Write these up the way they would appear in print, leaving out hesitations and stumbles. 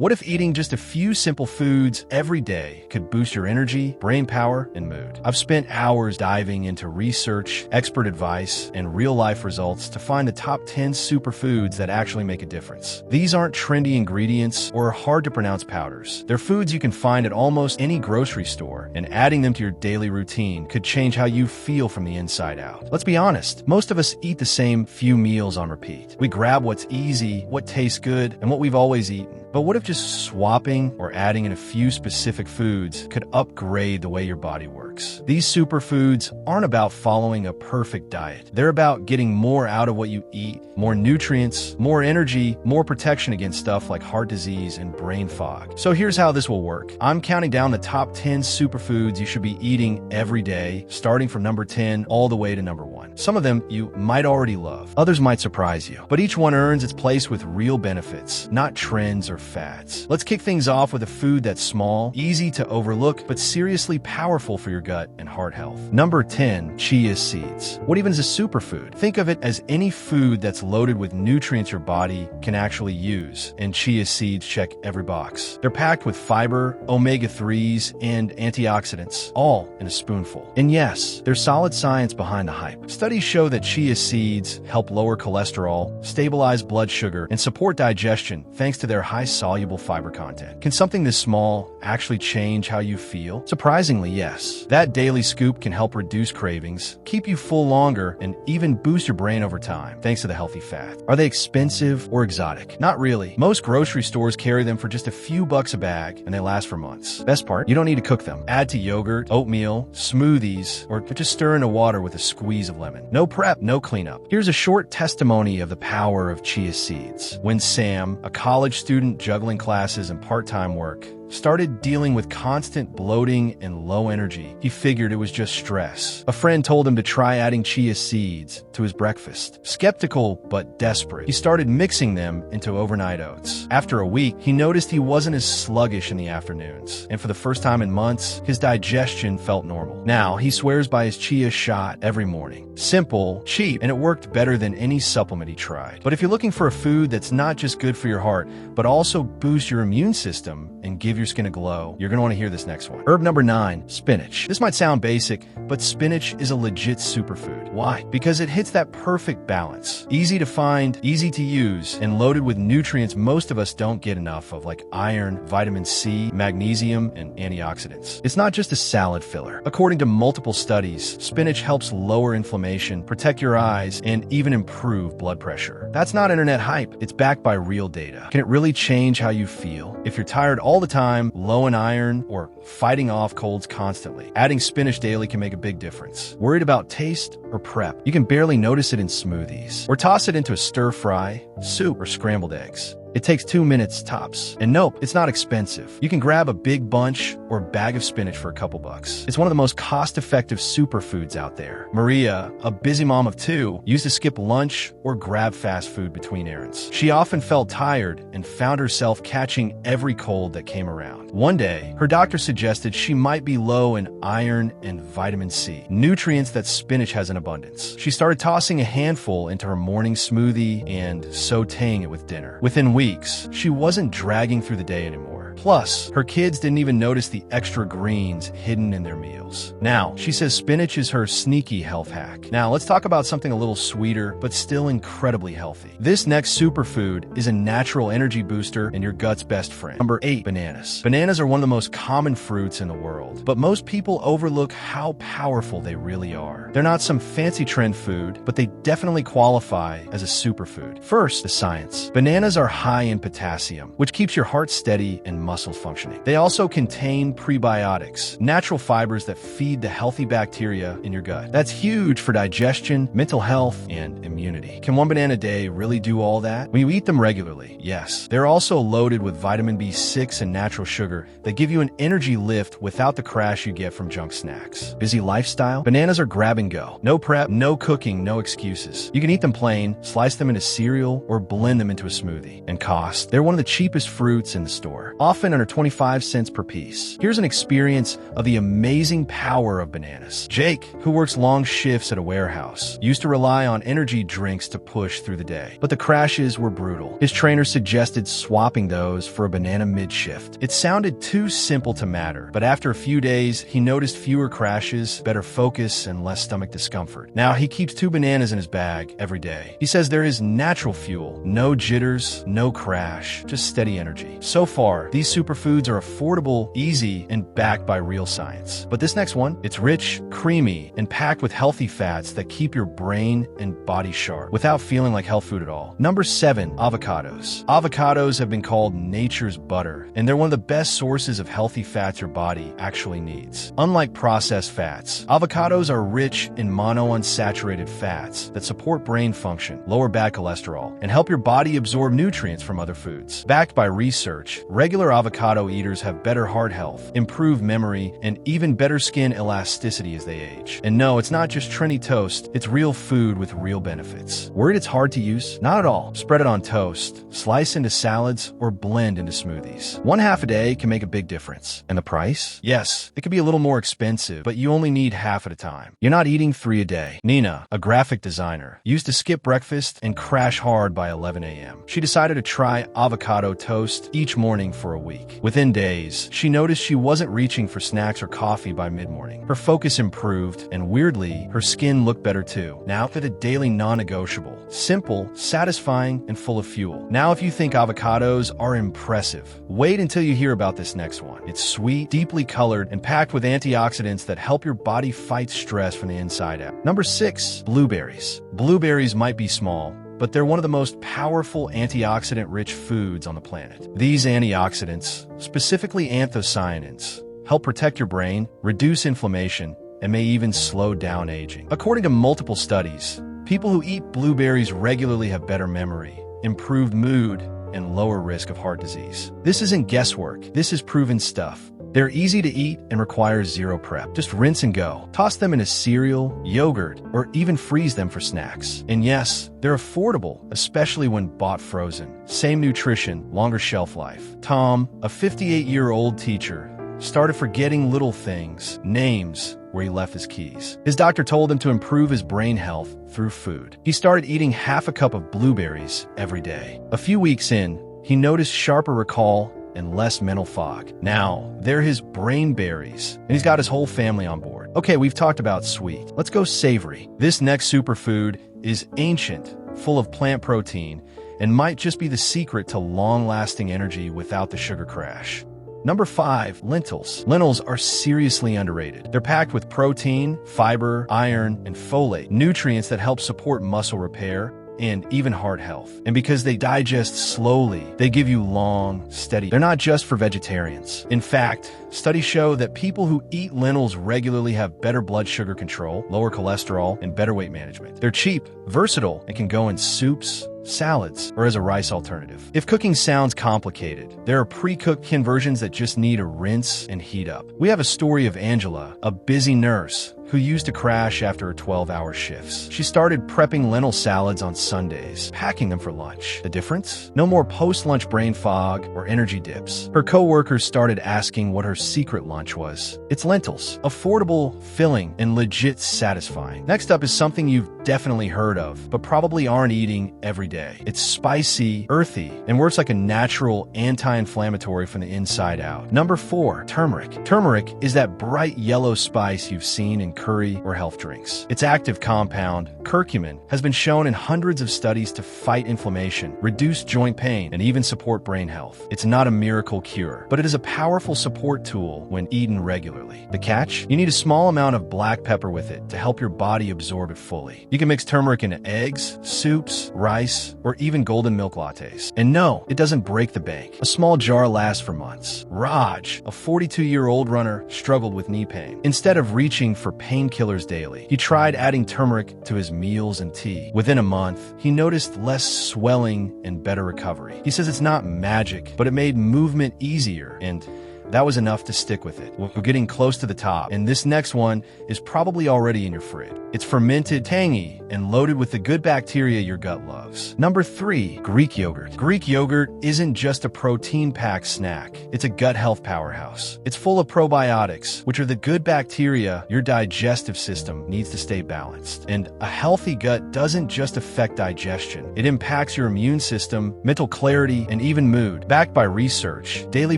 What if eating just a few simple foods every day could boost your energy, brain power, and mood? I've spent hours diving into research, expert advice, and real-life results to find the top 10 superfoods that actually make a difference. These aren't trendy ingredients or hard-to-pronounce powders. They're foods you can find at almost any grocery store, and adding them to your daily routine could change how you feel from the inside out. Let's be honest, most of us eat the same few meals on repeat. We grab what's easy, what tastes good, and what we've always eaten. But what if just swapping or adding in a few specific foods could upgrade the way your body works? These superfoods aren't about following a perfect diet. They're about getting more out of what you eat, more nutrients, more energy, more protection against stuff like heart disease and brain fog. So here's how this will work. I'm counting down the top 10 superfoods you should be eating every day, starting from number 10 all the way to number 1. Some of them you might already love. Others might surprise you. But each one earns its place with real benefits, not trends or fads. Let's kick things off with a food that's small, easy to overlook, but seriously powerful for your gut and heart health. Number 10, chia seeds. What even is a superfood? Think of it as any food that's loaded with nutrients your body can actually use, and chia seeds check every box. They're packed with fiber, omega-3s, and antioxidants, all in a spoonful. And yes, there's solid science behind the hype. Studies show that chia seeds help lower cholesterol, stabilize blood sugar, and support digestion thanks to their high soluble fiber content. Can something this small actually change how you feel? Surprisingly, yes. That daily scoop can help reduce cravings, keep you full longer, and even boost your brain over time, thanks to the healthy fat. Are they expensive or exotic? Not really. Most grocery stores carry them for just a few bucks a bag, and they last for months. Best part, you don't need to cook them. Add to yogurt, oatmeal, smoothies, or just stir into water with a squeeze of lemon. No prep, no cleanup. Here's a short testimony of the power of chia seeds. When Sam, a college student juggling classes and part-time work, started dealing with constant bloating and low energy, he figured it was just stress. A friend told him to try adding chia seeds to his breakfast. Skeptical but desperate, he started mixing them into overnight oats. After a week, he noticed he wasn't as sluggish in the afternoons, and for the first time in months, his digestion felt normal. Now, he swears by his chia shot every morning. Simple, cheap, and it worked better than any supplement he tried. But if you're looking for a food that's not just good for your heart, but also boosts your immune system and give your skin a glow, you're going to want to hear this next one. Herb number 9, spinach. This might sound basic, but spinach is a legit superfood. Why? Because it hits that perfect balance. Easy to find, easy to use, and loaded with nutrients most of us don't get enough of, like iron, vitamin C, magnesium, and antioxidants. It's not just a salad filler. According to multiple studies, spinach helps lower inflammation, protect your eyes, and even improve blood pressure. That's not internet hype. It's backed by real data. Can it really change how you feel? If you're tired all the time, low in iron, or fighting off colds constantly, adding spinach daily can make a big difference. Worried about taste or prep? You can barely notice it in smoothies. Or toss it into a stir fry, soup, or scrambled eggs. It takes 2 minutes tops. And nope, it's not expensive. You can grab a big bunch or bag of spinach for a couple bucks. It's one of the most cost-effective superfoods out there. Maria, a busy mom of 2, used to skip lunch or grab fast food between errands. She often felt tired and found herself catching every cold that came around. One day, her doctor suggested she might be low in iron and vitamin C, nutrients that spinach has in abundance. She started tossing a handful into her morning smoothie and sautéing it with dinner. Within weeks, she wasn't dragging through the day anymore. Plus, her kids didn't even notice the extra greens hidden in their meals. Now, she says spinach is her sneaky health hack. Now, let's talk about something a little sweeter, but still incredibly healthy. This next superfood is a natural energy booster and your gut's best friend. Number 8, bananas. Bananas are one of the most common fruits in the world, but most people overlook how powerful they really are. They're not some fancy trend food, but they definitely qualify as a superfood. First, the science. Bananas are high in potassium, which keeps your heart steady and muscle functioning. They also contain prebiotics, natural fibers that feed the healthy bacteria in your gut. That's huge for digestion, mental health, and immunity. Can one banana a day really do all that? When you eat them regularly, yes. They're also loaded with vitamin B6 and natural sugar that give you an energy lift without the crash you get from junk snacks. Busy lifestyle? Bananas are grab and go. No prep, no cooking, no excuses. You can eat them plain, slice them into cereal, or blend them into a smoothie. And cost? They're one of the cheapest fruits in the store. often under 25 cents per piece. Here's an experience of the amazing power of bananas. Jake, who works long shifts at a warehouse, used to rely on energy drinks to push through the day. But the crashes were brutal. His trainer suggested swapping those for a banana mid-shift. It sounded too simple to matter, but after a few days, he noticed fewer crashes, better focus, and less stomach discomfort. Now, he keeps 2 bananas in his bag every day. He says there is natural fuel, no jitters, no crash, just steady energy. So far, these superfoods are affordable, easy, and backed by real science. But this next one, it's rich, creamy, and packed with healthy fats that keep your brain and body sharp without feeling like health food at all. Number 7, avocados. Avocados have been called nature's butter, and they're one of the best sources of healthy fats your body actually needs. Unlike processed fats, avocados are rich in monounsaturated fats that support brain function, lower bad cholesterol, and help your body absorb nutrients from other foods. Backed by research, regular avocado eaters have better heart health, improved memory, and even better skin elasticity as they age. And no, it's not just trendy toast, it's real food with real benefits. Worried it's hard to use? Not at all. Spread it on toast, slice into salads, or blend into smoothies. 1/2 a day can make a big difference. And the price? Yes, it could be a little more expensive, but you only need half at a time. You're not eating 3 a day. Nina, a graphic designer, used to skip breakfast and crash hard by 11 a.m. She decided to try avocado toast each morning for a week. Within days, she noticed she wasn't reaching for snacks or coffee by mid-morning. Her focus improved, and weirdly, her skin looked better too. Now for the daily non-negotiable. Simple, satisfying, and full of fuel. Now if you think avocados are impressive, wait until you hear about this next one. It's sweet, deeply colored, and packed with antioxidants that help your body fight stress from the inside out. Number 6, blueberries. Blueberries might be small, but they're one of the most powerful antioxidant-rich foods on the planet. These antioxidants, specifically anthocyanins, help protect your brain, reduce inflammation, and may even slow down aging. According to multiple studies, people who eat blueberries regularly have better memory, improved mood, and lower risk of heart disease. This isn't guesswork. This is proven stuff. They're easy to eat and require zero prep. Just rinse and go. Toss them in a cereal, yogurt, or even freeze them for snacks. And yes, they're affordable, especially when bought frozen. Same nutrition, longer shelf life. Tom, a 58-year-old teacher, started forgetting little things, names, where he left his keys. His doctor told him to improve his brain health through food. He started eating half a cup of blueberries every day. A few weeks in, he noticed sharper recall and less mental fog. Now, they're his brain berries, and he's got his whole family on board. Okay, we've talked about sweet. Let's go savory. This next superfood is ancient, full of plant protein, and might just be the secret to long-lasting energy without the sugar crash. Number 5, lentils. Lentils are seriously underrated. They're packed with protein, fiber, iron, and folate, nutrients that help support muscle repair and even heart health. And because they digest slowly, they give you long, steady. They're not just for vegetarians. In fact, studies show that people who eat lentils regularly have better blood sugar control, lower cholesterol, and better weight management. They're cheap, versatile, and can go in soups, salads, or as a rice alternative. If cooking sounds complicated, there are pre-cooked conversions that just need a rinse and heat up. We have a story of Angela, a busy nurse who used to crash after her 12-hour shifts. She started prepping lentil salads on Sundays, packing them for lunch. The difference? No more post-lunch brain fog or energy dips. Her coworkers started asking what her secret lunch was. It's lentils. Affordable, filling, and legit satisfying. Next up is something you've definitely heard of, but probably aren't eating every day. It's spicy, earthy, and works like a natural anti-inflammatory from the inside out. Number 4, turmeric. Turmeric is that bright yellow spice you've seen in curry or health drinks. Its active compound, curcumin, has been shown in hundreds of studies to fight inflammation, reduce joint pain, and even support brain health. It's not a miracle cure, but it is a powerful support tool when eaten regularly. The catch? You need a small amount of black pepper with it to help your body absorb it fully. You can mix turmeric into eggs, soups, rice, or even golden milk lattes. And no, it doesn't break the bank. A small jar lasts for months. Raj, a 42-year-old runner, struggled with knee pain. Instead of reaching for painkillers daily, he tried adding turmeric to his meals and tea. Within a month, he noticed less swelling and better recovery. He says it's not magic, but it made movement easier, and that was enough to stick with it. We're getting close to the top, and this next one is probably already in your fridge. It's fermented, tangy, and loaded with the good bacteria your gut loves. Number 3. Greek yogurt. Greek yogurt isn't just a protein-packed snack. It's a gut health powerhouse. It's full of probiotics, which are the good bacteria your digestive system needs to stay balanced. And a healthy gut doesn't just affect digestion. It impacts your immune system, mental clarity, and even mood. Backed by research, daily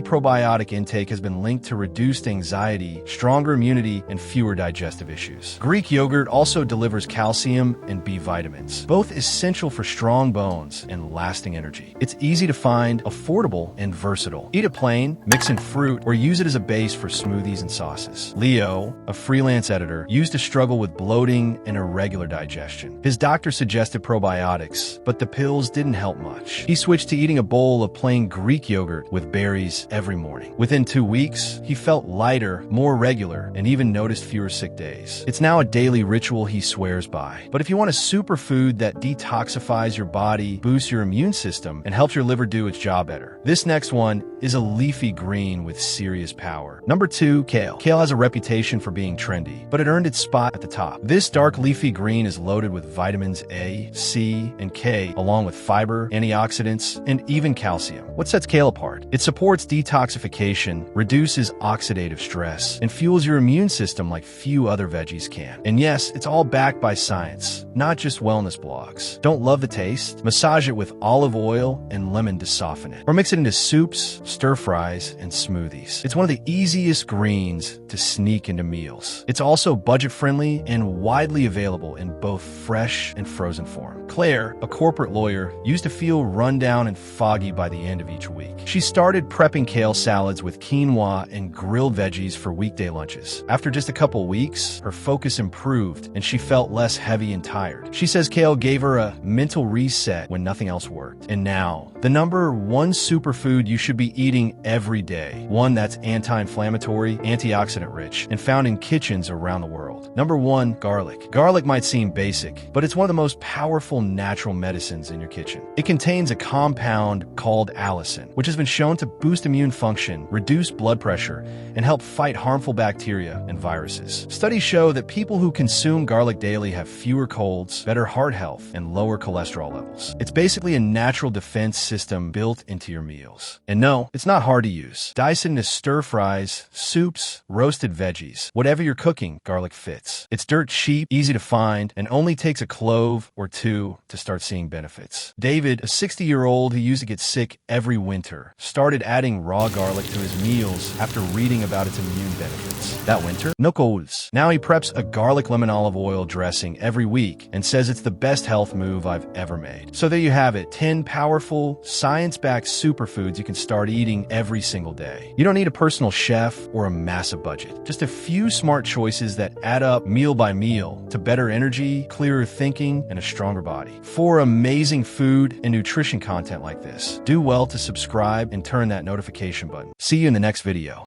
probiotic intake has been linked to reduced anxiety, stronger immunity, and fewer digestive issues. Greek yogurt also delivers calcium and B vitamins, both essential for strong bones and lasting energy. It's easy to find, affordable, and versatile. Eat it plain, mix in fruit, or use it as a base for smoothies and sauces. Leo, a freelance editor, used to struggle with bloating and irregular digestion. His doctor suggested probiotics, but the pills didn't help much. He switched to eating a bowl of plain Greek yogurt with berries every morning. Within 2 weeks, he felt lighter, more regular, and even noticed fewer sick days. It's now a daily ritual he swears by. But if you want a superfood that detoxifies your body, boosts your immune system, and helps your liver do its job better, this next one is a leafy green with serious power. Number 2. Kale. Kale has a reputation for being trendy, but it earned its spot at the top. This dark leafy green is loaded with vitamins A, C, and K, along with fiber, antioxidants, and even calcium. What sets kale apart? It supports detoxification, reduces oxidative stress, and fuels your immune system like few other veggies can. And yes, it's all backed by science, not just wellness blogs. Don't love the taste? Massage it with olive oil and lemon to soften it. Or mix it into soups, stir fries, and smoothies. It's one of the easiest greens to sneak into meals. It's also budget-friendly and widely available in both fresh and frozen form. Claire, a corporate lawyer, used to feel run down and foggy by the end of each week. She started prepping kale salads with quinoa and grilled veggies for weekday lunches. After just a couple weeks, her focus improved and she felt less heavy and tired. She says kale gave her a mental reset when nothing else worked. And now, the number 1 superfood you should be eating every day. One that's anti-inflammatory, antioxidant-rich, and found in kitchens around the world. Number 1. Garlic. Garlic might seem basic, but it's one of the most powerful natural medicines in your kitchen. It contains a compound called allicin, which has been shown to boost immune function, reduce blood pressure, and help fight harmful bacteria and viruses. Studies show that people who consume garlic daily have fewer colds, better heart health, and lower cholesterol levels. It's basically a natural defense system built into your meals. And no, it's not hard to use. Dice it into stir fries, soups, roasted veggies. Whatever you're cooking, garlic fits. It's dirt cheap, easy to find, and only takes a clove or 2 to start seeing benefits. David, a 60-year-old who used to get sick every winter, started adding raw garlic to his meals after reading about its immune benefits. That winter, no colds. Now he preps a garlic lemon olive oil dressing every week and says it's the best health move I've ever made. So there you have it, 10 powerful, science-backed superfoods you can start eating every single day. You don't need a personal chef or a massive budget. Just a few smart choices that add up meal by meal to better energy, clearer thinking, and a stronger body. For amazing food and nutrition content like this, do well to subscribe and turn that notification button. See you in the next video.